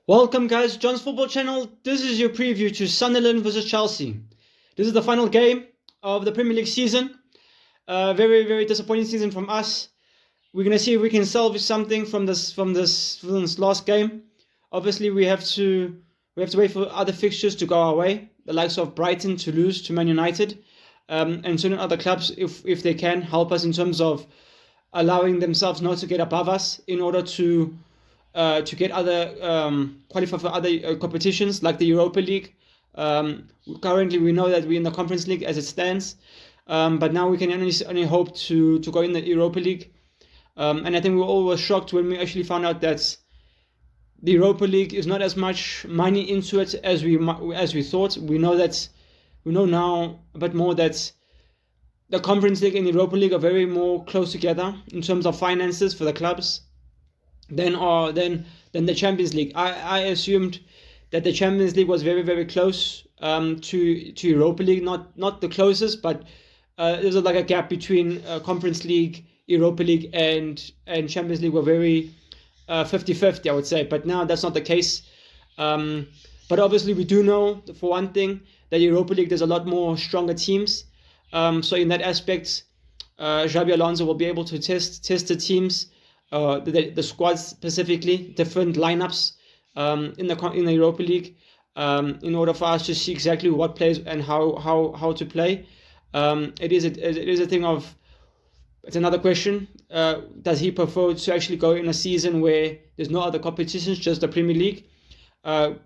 Welcome guys, John's Football Channel. This is your preview to Sunderland versus Chelsea. This is the final game of the Premier League season. Very, very disappointing season from us. We're gonna see if we can salvage something from this last game. Obviously, we have to wait for other fixtures to go our way. The likes of Brighton to lose to Man United, and certain other clubs, if they can help us in terms of allowing themselves not to get above us in order to get other qualify for other competitions like the Europa League. Currently, we know that we're in the Conference League as it stands, but now we can only hope to go in the Europa League. And I think we all were shocked when we actually found out that the Europa League is not as much money into it as we thought. We know now a bit more that the Conference League and the Europa League are very more close together in terms of finances for the clubs than the Champions League. I assumed that the Champions League was very, very close to Europa League, not the closest, but there's like a gap between Conference League, Europa League, and Champions League were very 50-50, I would say. But now that's not the case. But obviously we do know, for one thing, that Europa League there's a lot more stronger teams. So in that aspect, Xabi Alonso will be able to test the teams. The squads specifically, different lineups in the Europa League, in order for us to see exactly what plays and how to play. It is a thing of, it's another question. Does he prefer to actually go in a season where there's no other competitions, just the Premier League?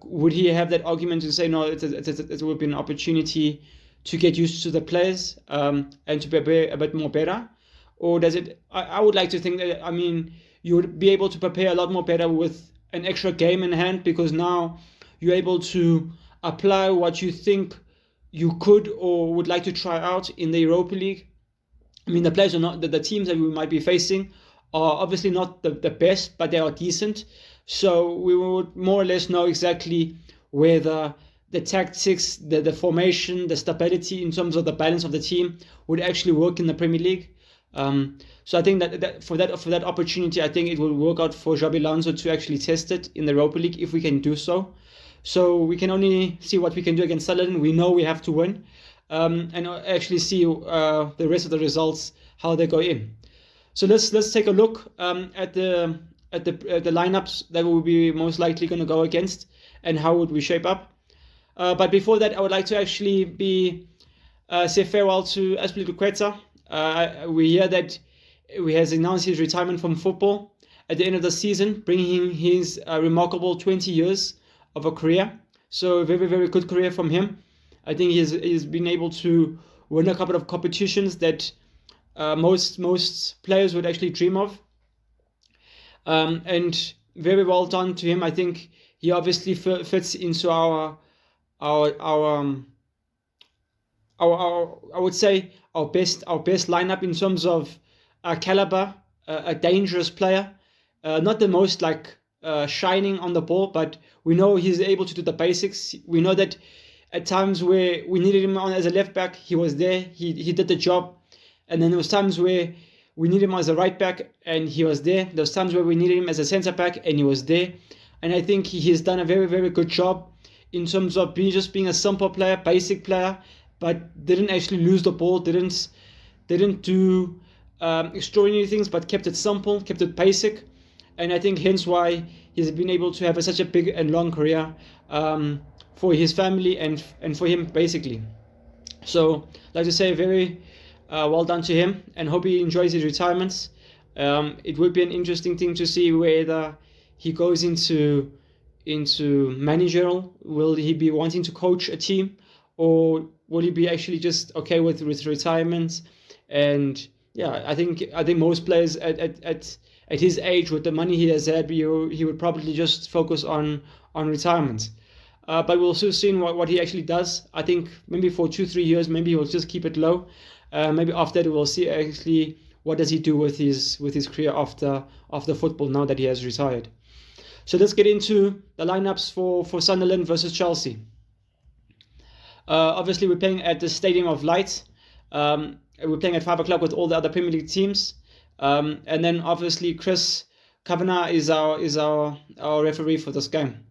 Would he have that argument to say no? It would be an opportunity to get used to the players and to be a bit more better. Or does it? I would like to think that, I mean, you would be able to prepare a lot more better with an extra game in hand, because now you're able to apply what you think you could or would like to try out in the Europa League. I mean, the players are not, the teams that we might be facing are obviously not the best, but they are decent. So we would more or less know exactly whether the tactics, the formation, the stability in terms of the balance of the team would actually work in the Premier League. So I think that for that opportunity, I think it will work out for Xabi Alonso to actually test it in the Europa League if we can do so. So we can only see what we can do against Sunderland. We know we have to win, and actually see the rest of the results, how they go in. So let's take a look at the lineups that will be most likely going to go against, and how would we shape up. But before that, I would like to actually say farewell to Azpilicueta. We hear that he has announced his retirement from football at the end of the season, bringing his remarkable 20 years of a career. So a very, very good career from him. I think he's been able to win a couple of competitions that most players would actually dream of. And very well done to him. I think he obviously fits into our I would say our best lineup in terms of caliber, a dangerous player, not the most shining on the ball, but we know he's able to do the basics. We know that at times where we needed him on as a left back, he was there, he did the job. And then there was times where we needed him as a right back and he was there. There was times where we needed him as a centre back and he was there. And I think he has done a very, very good job in terms of being a simple player, basic player, but didn't actually lose the ball, didn't do extraordinary things, but kept it simple, kept it basic. And I think hence why he's been able to have such a big and long career for his family and for him, basically. So I'd like to say very well done to him, and hope he enjoys his retirement. It would be an interesting thing to see whether he goes into managerial. Will he be wanting to coach a team, or will he be actually just okay with retirement? And yeah, I think most players at his age, with the money he has had, he would probably just focus on retirement. But we'll soon see what he actually does. I think maybe for 2-3 years, maybe he'll just keep it low. Maybe after that, we'll see actually what does he do with his career after football, now that he has retired. So let's get into the lineups for Sunderland versus Chelsea. Obviously, we're playing at the Stadium of Light. We're playing at 5 o'clock with all the other Premier League teams. And then obviously Chris Kavanagh is our referee for this game.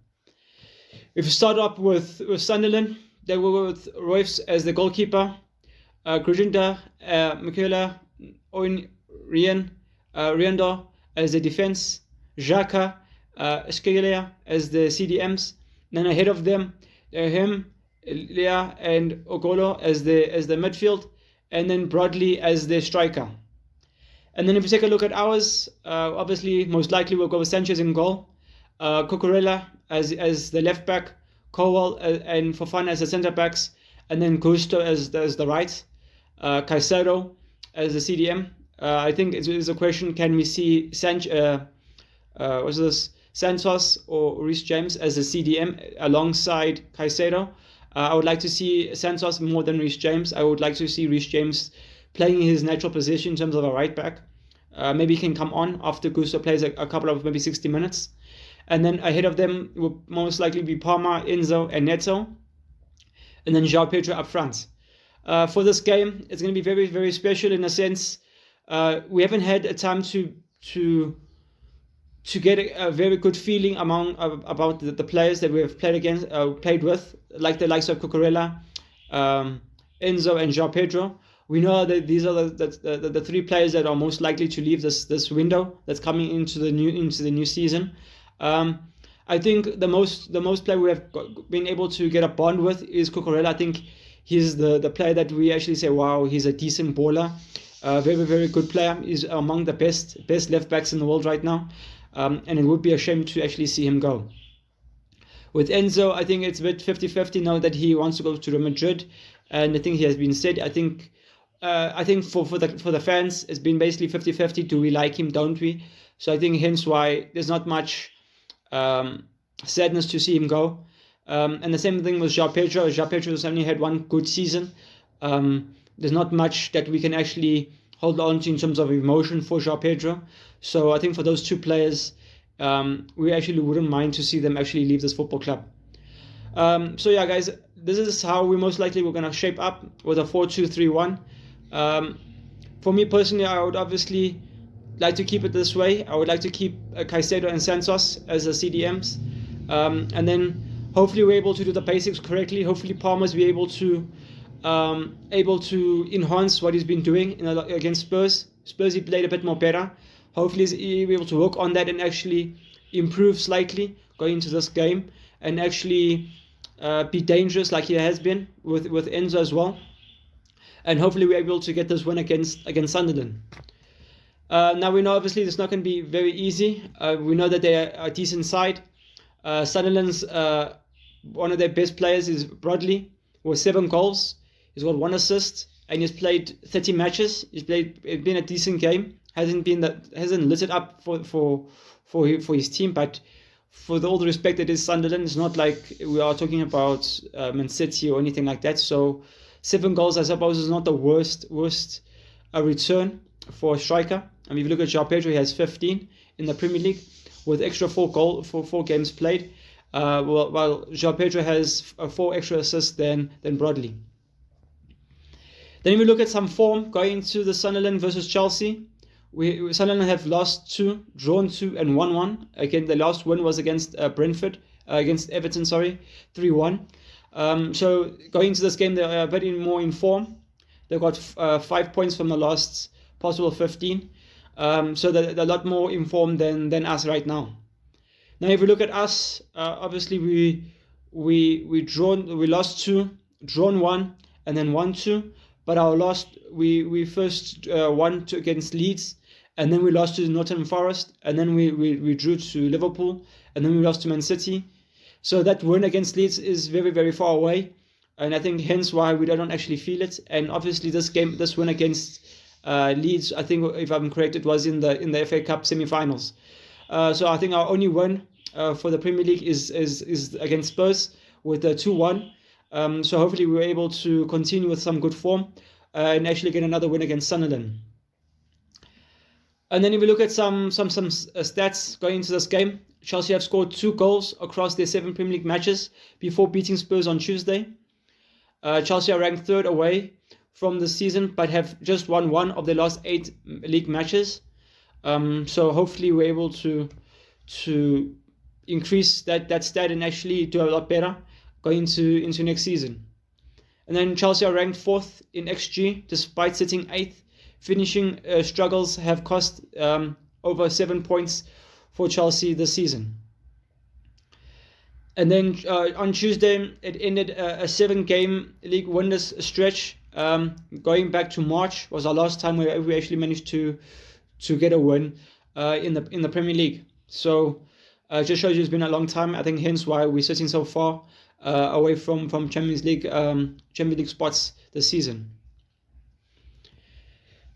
If you start up with Sunderland, they will go with Royce as the goalkeeper, Grujinda, Michaela, Owen, Riendo as the defense, Xhaka, Scalia as the CDMs. Then ahead of them, him, Lea, and Ogolo as the midfield, and then Broadley as the striker. And then if you take a look at ours, obviously most likely we'll go with Sanchez in goal, Cucurella as the left back, Cowell and Fofana as the centre backs, and then Gusto as the right, Caicedo as the CDM. I think it's a question: can we see Santos or Reece James as the CDM alongside Caicedo? I would like to see Santos more than Reece James. I would like to see Reece James playing his natural position in terms of a right back. Maybe he can come on after Gusto plays a couple of maybe 60 minutes. And then ahead of them will most likely be Palma, Enzo, and Neto. And then João Pedro up front. For this game, it's going to be very, very special in a sense. We haven't had a time to get a very good feeling about the players that we have played with, like the likes of Cucurella, Enzo, and João Pedro. We know that these are the three players that are most likely to leave this window that's coming into the new season. I think the most player we have been able to get a bond with is Cucurella. I think he's the player that we actually say, wow, he's a decent baller, very, very good player. He's among the best left backs in the world right now, and it would be a shame to actually see him go. With Enzo, I think it's a bit 50-50 now that he wants to go to Real Madrid, and I think he has been said. I think for the fans, it's been basically 50-50. Do we like him? Don't we? So I think hence why there's not much sadness to see him go. And the same thing with João Pedro. João Pedro has only had one good season. There's not much that we can actually hold on to in terms of emotion for João Pedro. So I think for those two players, we actually wouldn't mind to see them actually leave this football club. So yeah, guys, this is how we most likely we're going to shape up with a 4-2-3-1. For me personally, I would obviously like to keep it this way. I would like to keep Caicedo and Santos as the CDMs, and then hopefully we're able to do the basics correctly. Hopefully Palmer's be able to enhance what he's been doing against Spurs. Spurs, he played a bit more better. Hopefully he's able to work on that and actually improve slightly going into this game, and actually be dangerous like he has been with Enzo as well. And hopefully we're able to get this win against Sunderland. Now we know obviously it's not going to be very easy. We know that they are a decent side. Sunderland's one of their best players is Broadley with 7 goals. He's got 1 assist and he's played 30 matches. It's been a decent game. Hasn't lit it up for his team, but for all the respect that is Sunderland, it's not like we are talking about Man City or anything like that. So 7 goals, I suppose, is not the worst return for a striker. I mean, if you look at João Pedro, he has 15 in the Premier League with extra 4 games played. While João Pedro has 4 extra assists than Broadley. Then if we look at some form going into the Sunderland versus Chelsea, Sunderland have lost 2, drawn 2, and won 1. Again, the last win was against against Everton, 3-1. So going into this game, they're a bit more in form. They've got 5 points from the last possible 15. So they're a lot more informed than us right now. Now, if we look at us, obviously we lost 2, drawn 1, and then won 2. But we first won against Leeds, and then we lost to Nottingham Forest, and then we drew to Liverpool, and then we lost to Man City. So that win against Leeds is very, very far away, and I think hence why we don't actually feel it. And obviously this win against Leeds, I think if I'm correct, it was in the FA Cup semi-finals. So I think our only win for the Premier League is against Spurs with the 2-1. So hopefully we're able to continue with some good form and actually get another win against Sunderland. And then if we look at some stats going into this game, Chelsea have scored 2 goals across their 7 Premier League matches before beating Spurs on Tuesday. Chelsea are ranked 3rd away from the season, but have just won 1 of their last 8 league matches. So hopefully we're able to increase that stat and actually do a lot better going into next season. And then Chelsea are ranked 4th in XG despite sitting 8th. Finishing struggles have cost over 7 points for Chelsea this season. And then on Tuesday, it ended a 7-game league winless stretch. Going back to March was our last time where we actually managed to get a win in the Premier League. So just shows you it's been a long time. I think hence why we're sitting so far away from Champions League spots this season.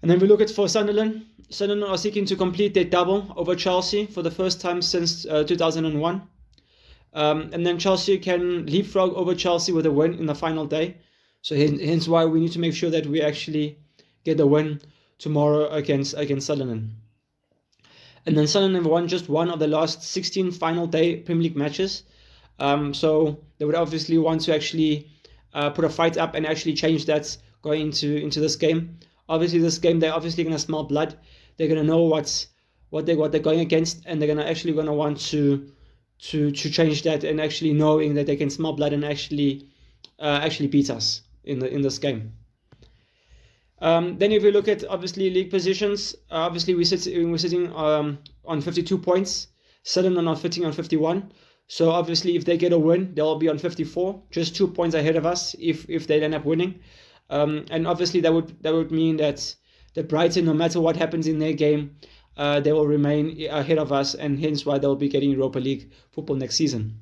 And then we look at for Sunderland. Sunderland are seeking to complete their double over Chelsea for the first time since 2001. And then Chelsea can leapfrog over Chelsea with a win in the final day. So hence why we need to make sure that we actually get the win tomorrow against Sunderland. And then Sunderland won just one of the last 16 final day Premier League matches. So they would obviously want to actually put a fight up and actually change that going into this game. Obviously, this game they're obviously going to smell blood. They're going to know what they're going against, and they're going to want to change that, and actually knowing that they can smell blood and actually beat us in this game. Then if we look at obviously league positions, obviously we're sitting on 52 points. Sunderland are sitting on 51. So obviously if they get a win, they'll be on 54, just 2 points ahead of us if they end up winning. And obviously that would mean that Brighton, no matter what happens in their game, they will remain ahead of us, and hence why they'll be getting Europa League football next season.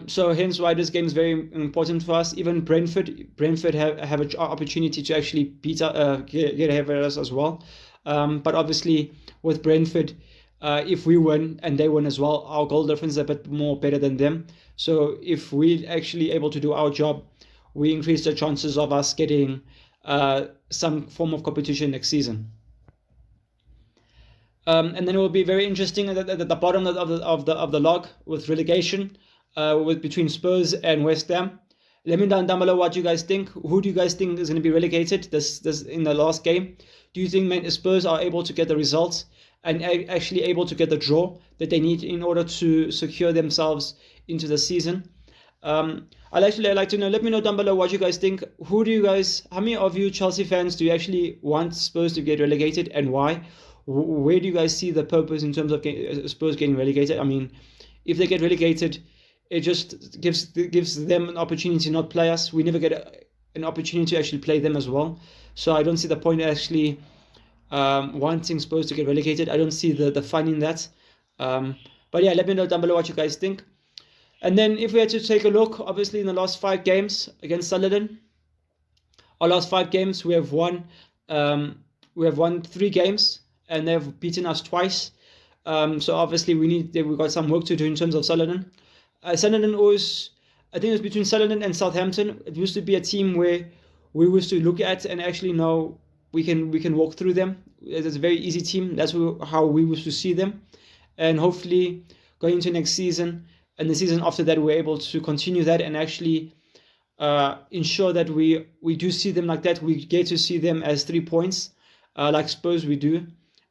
So hence why this game is very important for us. Even Brentford have an opportunity to actually get ahead of us as well. But obviously with Brentford, if we win and they win as well, our goal difference is a bit more better than them. So if we're actually able to do our job, we increase the chances of us getting some form of competition next season. And then it will be very interesting at the bottom of the log with relegation, between Spurs and West Ham. Let me know down below what you guys think. Who do you guys think is going to be relegated this in the last game? Do you think Spurs are able to get the results and actually able to get the draw that they need in order to secure themselves into the season? I'd actually like to know. Let me know down below what you guys think. How many of you Chelsea fans do you actually want Spurs to get relegated, and why? Where do you guys see the purpose in terms of Spurs getting relegated? I mean, if they get relegated, it just gives them an opportunity to not play us. We never get an opportunity to actually play them as well. So I don't see the point actually wanting Spurs to get relegated. I don't see the fun in that. But yeah, let me know down below what you guys think. And then if we had to take a look, obviously in the last 5 games against Sunderland, our last 5 games we have won 3 games and they've beaten us twice. So obviously we've got some work to do in terms of Sunderland. Sunderland was, I think it was between Sunderland and Southampton. It used to be a team where we used to look at and actually know we can walk through them. It's a very easy team. That's how we used to see them. And hopefully going into next season and the season after that, we're able to continue that and actually ensure that we do see them like that. We get to see them as 3 points, like Spurs we do,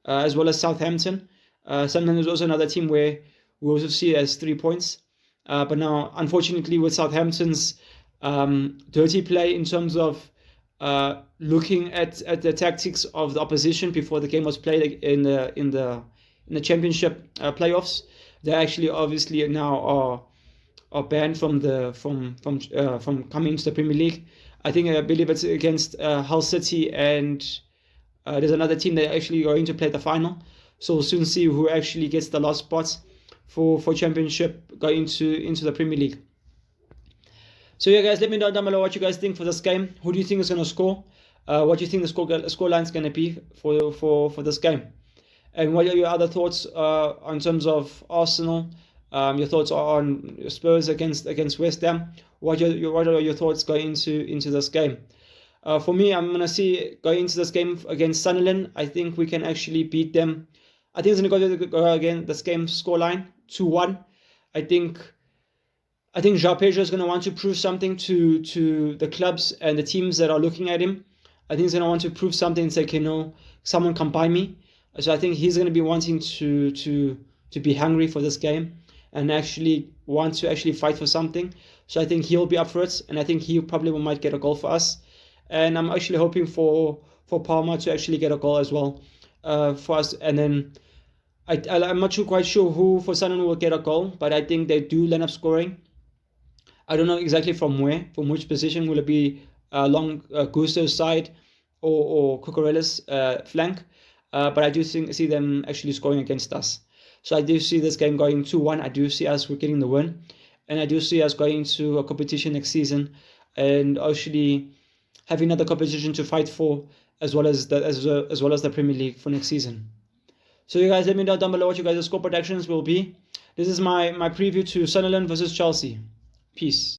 as well as Southampton. Sunderland is also another team where we also see it as 3 points. But now, unfortunately, with Southampton's dirty play in terms of looking at the tactics of the opposition before the game was played in the Championship playoffs, they actually obviously now are banned from coming into the Premier League. I believe it's against Hull City, and there's another team that are actually going to play the final. So we'll soon see who actually gets the last spots for Championship going into the Premier League. So yeah, guys, let me know down below what you guys think for this game. Who do you think is going to score? What do you think the scoreline is going to be for this game? And what are your other thoughts in terms of Arsenal? Your thoughts on Spurs against West Ham? What are your thoughts going into this game? For me, I'm going to see going into this game against Sunderland, I think we can actually beat them. I think it's going to go again, this game scoreline, 2-1. I think João Pedro is going to want to prove something to the clubs and the teams that are looking at him. I think he's going to want to prove something and say, okay, no, someone come by me. So I think he's going to be wanting to to be hungry for this game and actually want to actually fight for something. So I think he'll be up for it, and I think he probably might get a goal for us. And I'm actually hoping for Palmer to actually get a goal as well for us. And then I'm not quite sure who for Sunderland will get a goal, but I think they do end up scoring. I don't know exactly from which position. Will it be along Gusto's side or Cucurella's flank? But I do see them actually scoring against us. So I do see this game going 2-1. I do see us getting the win. And I do see us going to a competition next season and actually having another competition to fight for, as well as the Premier League for next season. So you guys let me know down below what you guys' score predictions will be. This is my preview to Sunderland versus Chelsea. Peace.